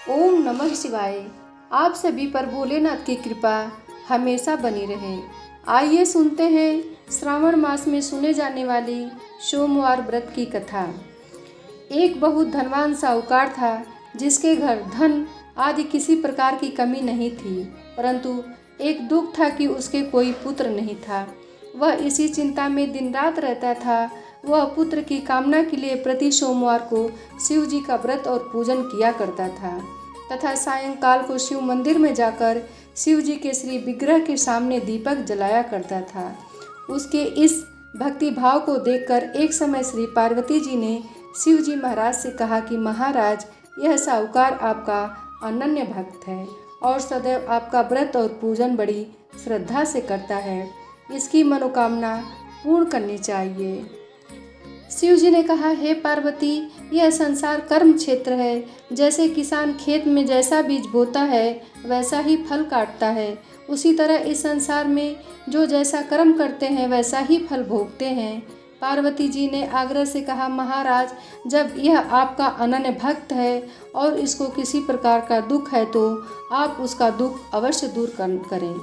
ओम नमः शिवाय। आप सभी पर भोलेनाथ की कृपा हमेशा बनी रहे। आइए सुनते हैं श्रावण मास में सुने जाने वाली सोमवार व्रत की कथा। एक बहुत धनवान साहूकार था जिसके घर धन आदि किसी प्रकार की कमी नहीं थी, परंतु एक दुख था कि उसके कोई पुत्र नहीं था। वह इसी चिंता में दिन रात रहता था। वह पुत्र की कामना के लिए प्रति सोमवार को शिव जी का व्रत और पूजन किया करता था तथा सायंकाल को शिव मंदिर में जाकर शिव जी के श्री विग्रह के सामने दीपक जलाया करता था। उसके इस भक्ति भाव को देखकर एक समय श्री पार्वती जी ने शिव जी महाराज से कहा कि महाराज, यह साहूकार आपका अनन्य भक्त है और सदैव आपका व्रत और पूजन बड़ी श्रद्धा से करता है। इसकी मनोकामना पूर्ण करनी चाहिए। शिव जी ने कहा, हे पार्वती, यह संसार कर्म क्षेत्र है। जैसे किसान खेत में जैसा बीज बोता है वैसा ही फल काटता है, उसी तरह इस संसार में जो जैसा कर्म करते हैं वैसा ही फल भोगते हैं। पार्वती जी ने आग्रह से कहा, महाराज, जब यह आपका अनन्य भक्त है और इसको किसी प्रकार का दुख है तो आप उसका दुख अवश्य दूर करें,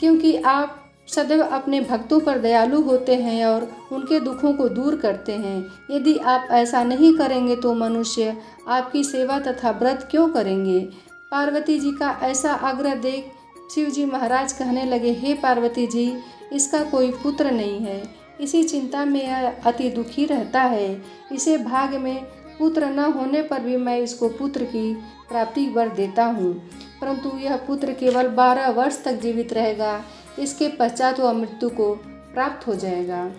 क्योंकि आप सदैव अपने भक्तों पर दयालु होते हैं और उनके दुखों को दूर करते हैं। यदि आप ऐसा नहीं करेंगे तो मनुष्य आपकी सेवा तथा व्रत क्यों करेंगे। पार्वती जी का ऐसा आग्रह देख शिव जी महाराज कहने लगे, हे पार्वती जी, इसका कोई पुत्र नहीं है। इसी चिंता में यह अति दुखी रहता है। इसे भाग्य में पुत्र न होने पर भी मैं इसको पुत्र की प्राप्ति वर देता हूँ, परंतु यह पुत्र केवल 12 वर्ष तक जीवित रहेगा। इसके पश्चात वह मृत्यु को प्राप्त हो जाएगा।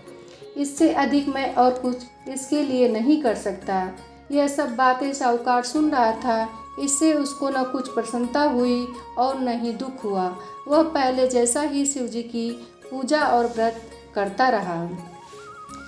इससे अधिक मैं और कुछ इसके लिए नहीं कर सकता। यह सब बातें साहूकार सुन रहा था। इससे उसको न कुछ प्रसन्नता हुई और न ही दुख हुआ। वह पहले जैसा ही शिव जी की पूजा और व्रत करता रहा।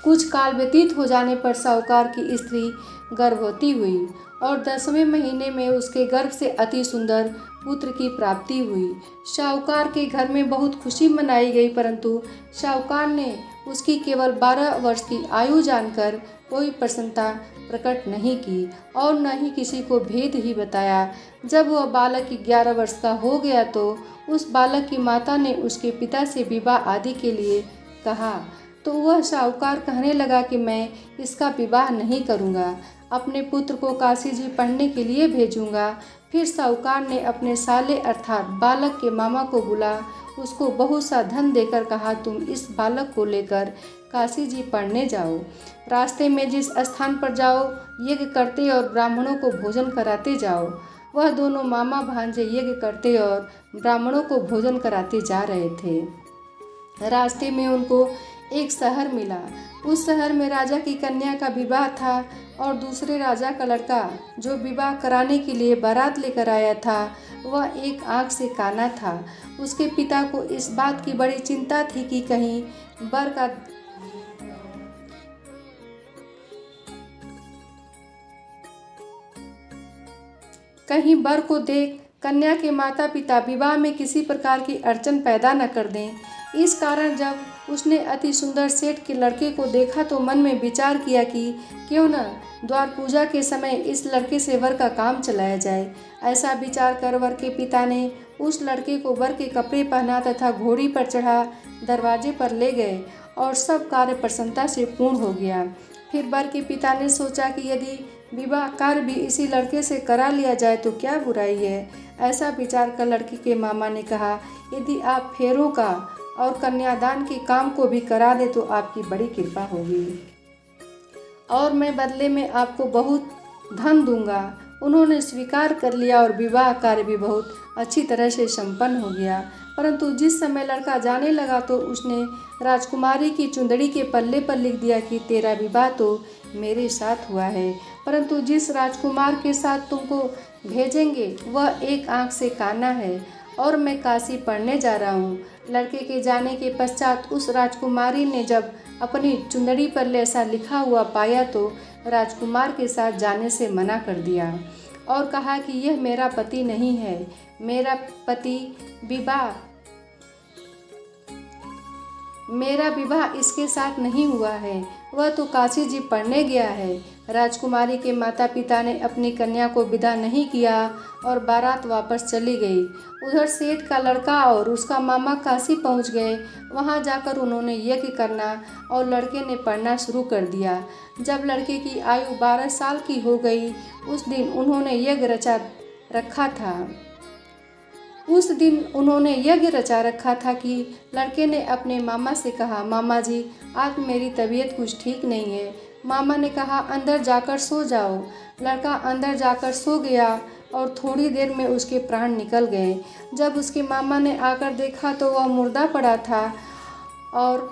कुछ काल व्यतीत हो जाने पर साहूकार की स्त्री गर्भवती हुई और 10वें महीने में उसके गर्भ से अति सुंदर पुत्र की प्राप्ति हुई। साहूकार के घर में बहुत खुशी मनाई गई, परंतु साहूकार ने उसकी केवल 12 वर्ष की आयु जानकर कोई प्रसन्नता प्रकट नहीं की और न ही किसी को भेद ही बताया। जब वह बालक 11 वर्ष का हो गया तो उस बालक की माता ने उसके पिता से विवाह आदि के लिए कहा, तो वह साहूकार कहने लगा कि मैं इसका विवाह नहीं करूँगा, अपने पुत्र को काशी जी पढ़ने के लिए भेजूँगा। फिर साहूकार ने अपने साले अर्थात बालक के मामा को बुला उसको बहुत सा धन देकर कहा, तुम इस बालक को लेकर काशी जी पढ़ने जाओ। रास्ते में जिस स्थान पर जाओ यज्ञ करते और ब्राह्मणों को भोजन कराते जाओ। वह दोनों मामा भांजे यज्ञ करते और ब्राह्मणों को भोजन कराते जा रहे थे। रास्ते में उनको एक शहर मिला। उस शहर में राजा की कन्या का विवाह था और दूसरे राजा का लड़का जो विवाह कराने के लिए बारात लेकर आया था वह एक आंख से काना था। उसके पिता को इस बात की बड़ी चिंता थी कि कहीं बर को देख कन्या के माता पिता विवाह में किसी प्रकार की अड़चन पैदा न कर दें। इस कारण जब उसने अति सुंदर सेठ के लड़के को देखा तो मन में विचार किया कि क्यों न द्वार पूजा के समय इस लड़के से वर का काम चलाया जाए। ऐसा विचार कर वर के पिता ने उस लड़के को वर के कपड़े पहना तथा घोड़ी पर चढ़ा दरवाजे पर ले गए और सब कार्य प्रसन्नता से पूर्ण हो गया। फिर वर के पिता ने सोचा कि यदि विवाह कार्य भी इसी लड़के से करा लिया जाए तो क्या बुराई है। ऐसा विचार कर लड़की के मामा ने कहा, यदि आप फेरों का और कन्यादान के काम को भी करा दे तो आपकी बड़ी कृपा होगी और मैं बदले में आपको बहुत धन दूंगा। उन्होंने स्वीकार कर लिया और विवाह कार्य भी बहुत अच्छी तरह से संपन्न हो गया। परंतु जिस समय लड़का जाने लगा तो उसने राजकुमारी की चुंदड़ी के पल्ले पर लिख दिया कि तेरा विवाह तो मेरे साथ हुआ है, परंतु जिस राजकुमार के साथ तुमको भेजेंगे वह एक आंख से काना है और मैं काशी पढ़ने जा रहा हूँ। लड़के के जाने के पश्चात उस राजकुमारी ने जब अपनी चुंदड़ी पर ऐसा लिखा हुआ पाया तो राजकुमार के साथ जाने से मना कर दिया और कहा कि यह मेरा पति नहीं है। मेरा विवाह इसके साथ नहीं हुआ है। वह तो काशी जी पढ़ने गया है। राजकुमारी के माता पिता ने अपनी कन्या को विदा नहीं किया और बारात वापस चली गई। उधर सेठ का लड़का और उसका मामा काशी पहुंच गए। वहां जाकर उन्होंने यज्ञ करना और लड़के ने पढ़ना शुरू कर दिया। जब लड़के की आयु 12 साल की हो गई, उस दिन उन्होंने यज्ञ रचा रखा था कि लड़के ने अपने मामा से कहा, मामा जी, आज मेरी तबीयत कुछ ठीक नहीं है। मामा ने कहा, अंदर जाकर सो जाओ। लड़का अंदर जाकर सो गया और थोड़ी देर में उसके प्राण निकल गए। जब उसके मामा ने आकर देखा तो वह मुर्दा पड़ा था और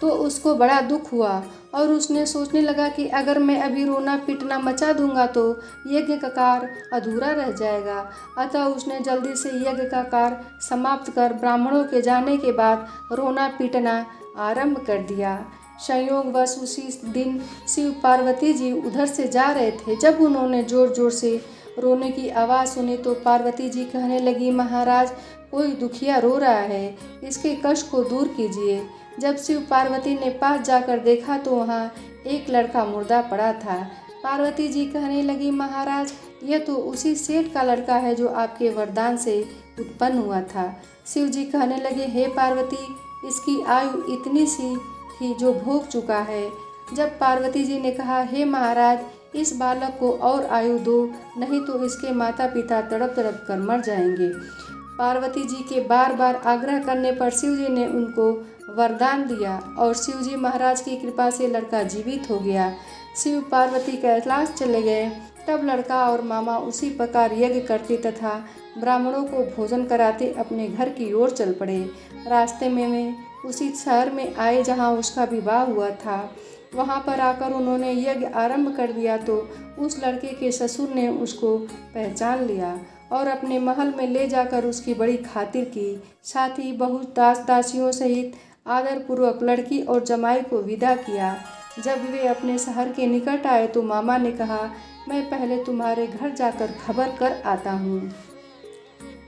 तो उसको बड़ा दुख हुआ और उसने सोचने लगा कि अगर मैं अभी रोना पीटना मचा दूंगा तो यज्ञ का कार्य अधूरा रह जाएगा। अतः उसने जल्दी से यज्ञ का कार्य समाप्त कर ब्राह्मणों के जाने के बाद रोना पीटना आरंभ कर दिया। संयोगवश उसी दिन शिव पार्वती जी उधर से जा रहे थे। जब उन्होंने जोर जोर से रोने की आवाज़ सुनी तो पार्वती जी कहने लगी, महाराज, कोई दुखिया रो रहा है, इसके कष्ट को दूर कीजिए। जब शिव पार्वती ने पास जाकर देखा तो वहाँ एक लड़का मुर्दा पड़ा था। पार्वती जी कहने लगी, महाराज, यह तो उसी सेठ का लड़का है जो आपके वरदान से उत्पन्न हुआ था। शिव जी कहने लगे, हे पार्वती, इसकी आयु इतनी सी थी जो भोग चुका है। जब पार्वती जी ने कहा, हे महाराज, इस बालक को और आयु दो, नहीं तो इसके माता पिता तड़प तड़प कर मर जाएंगे। पार्वती जी के बार बार आग्रह करने पर शिव जी ने उनको वरदान दिया और शिव जी महाराज की कृपा से लड़का जीवित हो गया। शिव पार्वती कैलाश चले गए। तब लड़का और मामा उसी प्रकार यज्ञ करते तथा ब्राह्मणों को भोजन कराते अपने घर की ओर चल पड़े। रास्ते में वे उसी शहर में आए जहाँ उसका विवाह हुआ था। वहाँ पर आकर उन्होंने यज्ञ आरंभ कर दिया तो उस लड़के के ससुर ने उसको पहचान लिया और अपने महल में ले जाकर उसकी बड़ी खातिर की। साथ ही बहुत दास दासियों सहित आदरपूर्वक लड़की और जमाई को विदा किया। जब वे अपने शहर के निकट आए तो मामा ने कहा, मैं पहले तुम्हारे घर जाकर खबर कर आता हूँ।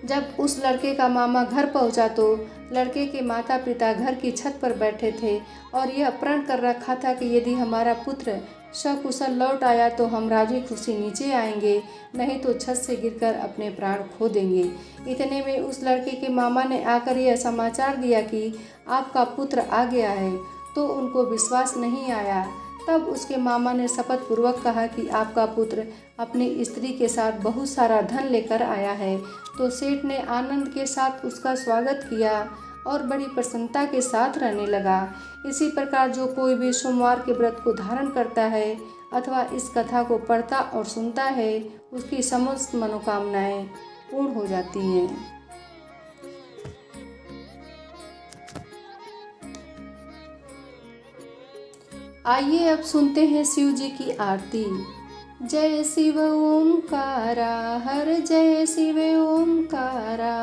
जब उस लड़के का मामा घर पहुंचा तो लड़के के माता पिता घर की छत पर बैठे थे और यह प्रण कर रखा था कि यदि हमारा पुत्र सकुशल लौट आया तो हम राजी खुशी नीचे आएंगे, नहीं तो छत से गिरकर अपने प्राण खो देंगे। इतने में उस लड़के के मामा ने आकर यह समाचार दिया कि आपका पुत्र आ गया है, तो उनको विश्वास नहीं आया। तब उसके मामा ने शपथ पूर्वक कहा कि आपका पुत्र अपनी स्त्री के साथ बहुत सारा धन लेकर आया है। तो सेठ ने आनंद के साथ उसका स्वागत किया और बड़ी प्रसन्नता के साथ रहने लगा। इसी प्रकार जो कोई भी सोमवार के व्रत को धारण करता है अथवा इस कथा को पढ़ता और सुनता है, उसकी समस्त मनोकामनाएं पूर्ण हो जाती हैं। आइए अब सुनते हैं शिव जी की आरती। जय शिव ओमकारा, हर जय शिव ओमकारा,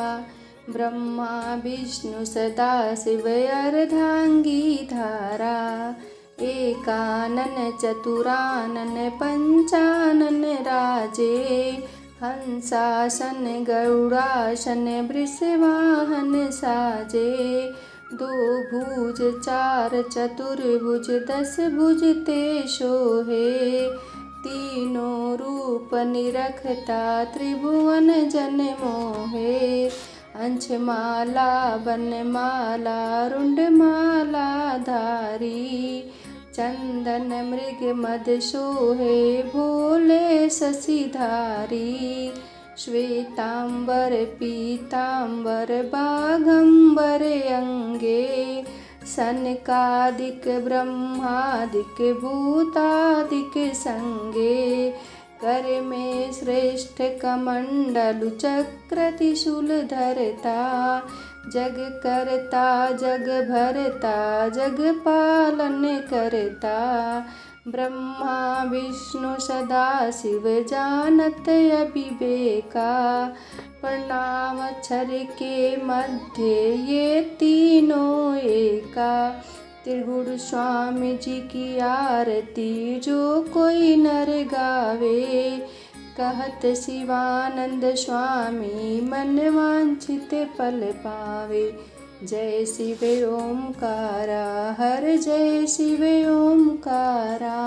ब्रह्मा विष्णु सदा शिव अर्धांगी धारा, एकानन चतुरानन पंचानन राजे, हंसासन गरुड़ासन वृषवाहन साजे, दो भुज चार चतुर्भुज 10 भुज ते शोहे, तीनों रूप निरखता त्रिभुवन जन मोहे, अंशमाला वनमाला रुंडमाला धारी, चंदन मृग मद सोहे भोले शशिधारी, श्वेतांबर पीतांबर बाघंबर अंगे, सनकादिक ब्रह्मादिक भूतादिक संगे, कर में श्रेष्ठ कमंडलु चक्र त्रिशूल धरता, जग करता जग भरता जग पालन करता, ब्रह्मा विष्णु सदा शिव जानत अविवेका, प्रणाम अक्षर के मध्य ये तीनों एका, त्रिगुण स्वामी जी की आरती जो कोई नर गावे, कहत शिवानंद स्वामी मन वांछित फल पावे। जय शिव ओंकारा, हर जय शिव ओंकारा।